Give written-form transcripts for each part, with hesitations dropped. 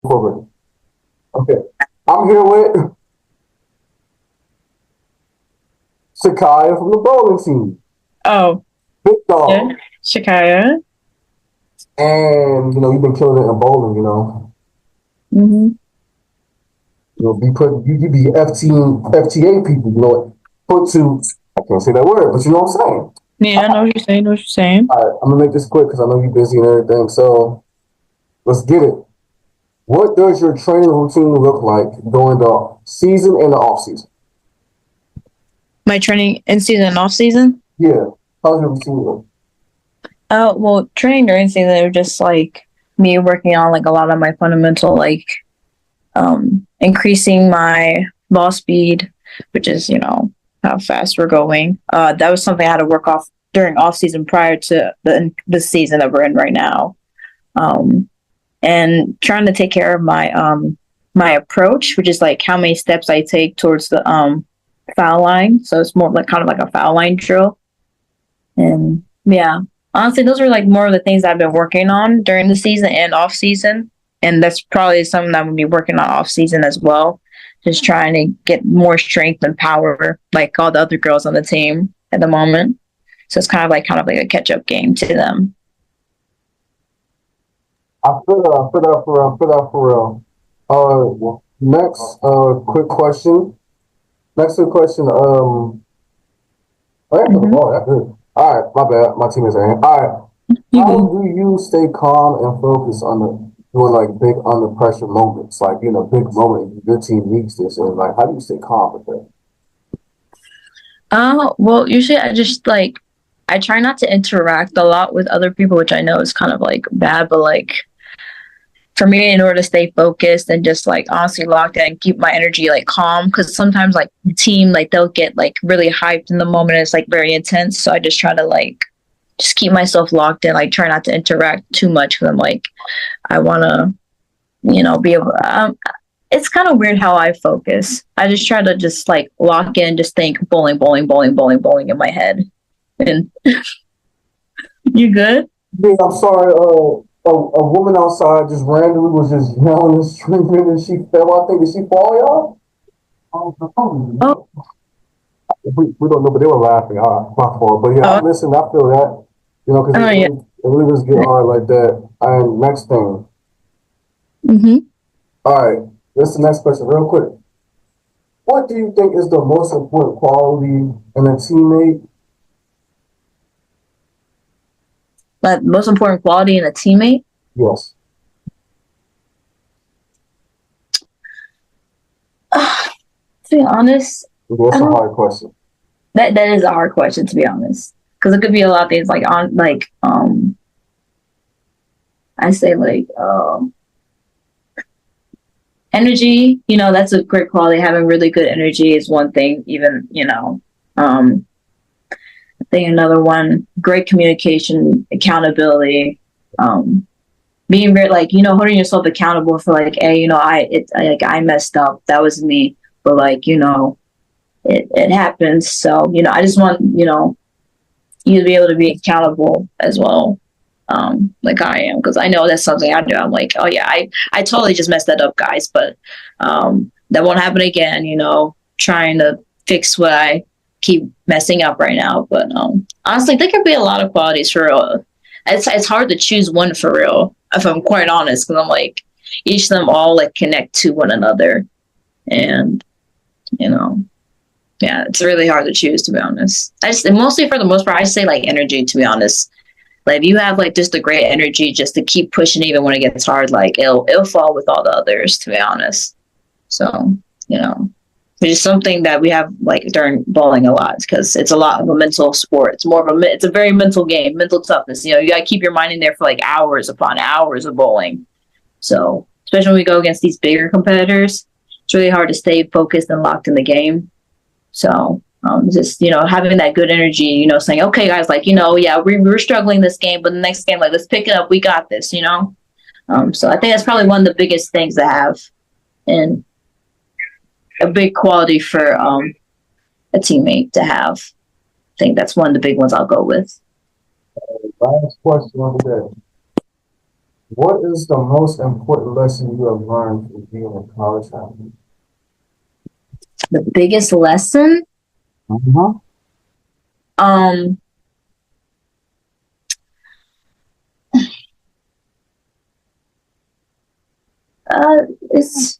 Forward. Okay. I'm here with Shakyia from the bowling team. Oh, Big yeah, dog. Shakyia. And you've been killing it in bowling, Mm-hmm. Be put you be FTA people, put to I can't say that word, but you know what I'm saying. Yeah, I know what you're saying. Know what you're saying. All right, I'm gonna make this quick because I know you're busy and everything. So let's get it. What does your training routine look like during the season and the off season? My training in season and off season. Yeah, how's your routine look? Well, training during season are just like me working on like a lot of my fundamental like increasing my ball speed, which is how fast we're going. That was something I had to work off during off season prior to the season that we're in right now. Um, and trying to take care of my approach, which is like how many steps I take towards the foul line. So it's more like kind of like a foul line drill. And yeah, honestly, those are like more of the things I've been working on during the season and off season. And that's probably something that I'm gonna be working on off season as well. Just trying to get more strength and power, like all the other girls on the team at the moment. So it's kind of like a catch up game to them. I feel that for real. I feel that for real. Next, quick question. Next quick question. Oh, yeah, Mm-hmm. oh, that's good. All right, my bad. My team is in. All right. You How good? do you stay calm and focus on the doing like big under pressure moments, like big moment your team needs this, and like how do you stay calm with that? Well, usually I try not to interact a lot with other people, which I know is kind of like bad, but like for me, in order to stay focused and just like honestly locked in and keep my energy like calm, because sometimes like the team like they'll get like really hyped in the moment. It's like very intense, so I just try to like just keep myself locked in, like try not to interact too much because I'm like I want to be able. It's kind of weird how I focus. I just try to just like lock in, just think bowling, bowling, bowling, bowling, bowling in my head. And you good? Yeah, I'm sorry. A woman outside just randomly was just yelling and screaming, and she fell. I think did she fall, y'all? Oh, We don't know, but they were laughing. My fault. But yeah, oh, I'm listening. I feel that, because oh yeah. it really does get hard like that. And next thing, Mm-hmm. all right, this is the next question, real quick. What do you think is the most important quality in a teammate? But most important quality in a teammate. Yes. To be honest, I That's a don't. hard question. That is a hard question to be honest, because it could be a lot of things like on like I say like energy. That's a great quality. Having really good energy is one thing. Even I think another one, great communication, accountability, um, being very like holding yourself accountable for like, hey, I messed up. That was me, but like it happens. So I just want you to be able to be accountable as well. Like I am, because I know that's something I do. I'm like, oh yeah, I totally just messed that up, guys, but that won't happen again. Trying to fix what I keep messing up right now. But honestly, there could be a lot of qualities for real. It's hard to choose one for real, if I'm quite honest, because I'm like each of them all like connect to one another, and you know, yeah, it's really hard to choose to be honest. I just mostly for the most part, I say like energy to be honest. Like if you have like just a great energy just to keep pushing even when it gets hard, like it'll fall with all the others to be honest. So, you know, which is something that we have like during bowling a lot because it's a lot of a mental sport. It's more of it's a very mental game, mental toughness. You got to keep your mind in there for like hours upon hours of bowling. So, especially when we go against these bigger competitors, it's really hard to stay focused and locked in the game. So, just having that good energy, saying, okay, guys, like yeah, we're struggling this game, but the next game, like let's pick it up. We got this. So I think that's probably one of the biggest things to have and a big quality for a teammate to have. I think that's one of the big ones I'll go with. Last question over there. What is the most important lesson you have learned from being a college athlete? The biggest lesson, Mm-hmm. um, it's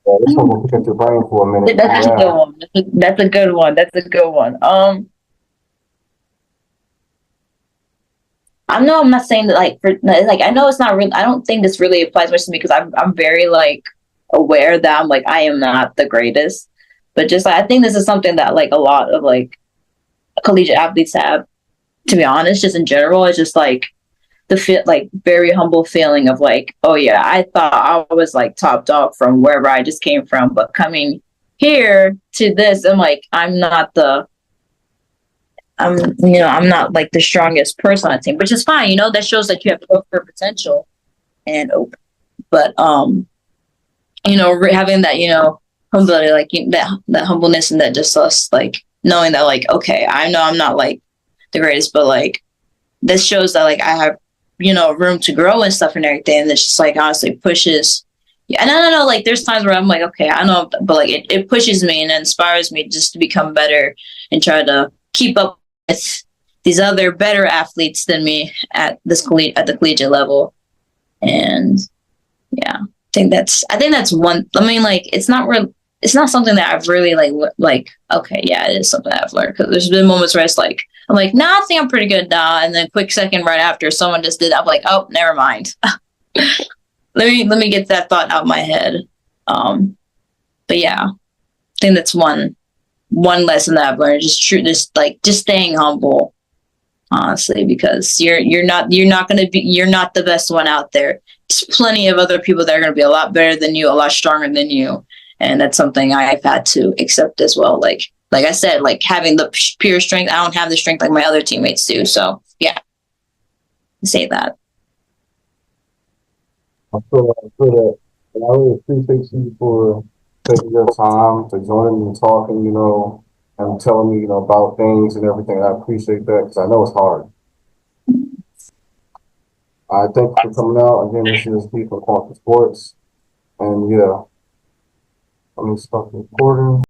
Yeah, this one will pick at your brain for a minute. that's a good Yeah. one. That's a good one. That's a good one. I know I'm not saying that like for like I know it's not real. I don't think this really applies much to me because I'm very like aware that I'm like I am not the greatest, but just like I think this is something that like a lot of like collegiate athletes have. To be honest, just in general, it's just like the feel like very humble feeling of like, oh yeah, I thought I was like top dog from wherever I just came from, but coming here to this, I'm like I'm not the I'm not like the strongest person on the team, which is fine. That shows that you have growth for potential and but having that humility, like that humbleness and that just us like knowing that like okay, I know I'm not like the greatest, but like this shows that like I have room to grow and stuff and everything. And it's just like honestly pushes. Yeah, and I don't know. Like there's times where I'm like, okay, I know, but like it pushes me and inspires me just to become better and try to keep up with these other better athletes than me at at the collegiate level. And yeah, I think that's one. I mean, like it's not real. It's not something that I've really like. Okay, yeah, it is something that I've learned because there's been moments where it's like I'm like, nah, I think I'm pretty good now, and then quick second right after someone just did, I'm like, oh, never mind. Let me get that thought out of my head. Um, but yeah, I think that's one lesson that I've learned. Just staying humble, honestly, because you're not the best one out there. There's plenty of other people that are gonna be a lot better than you, a lot stronger than you, and that's something I've had to accept as well. Like I said, like having the pure strength, I don't have the strength like my other teammates do. So yeah, say that. I feel that. And I really appreciate you for taking your time, for joining me and talking, and telling me, about things and everything. I appreciate that because I know it's hard. I thank you for coming out. Again, this is Steve from Quantum Sports. And yeah, let me stop recording.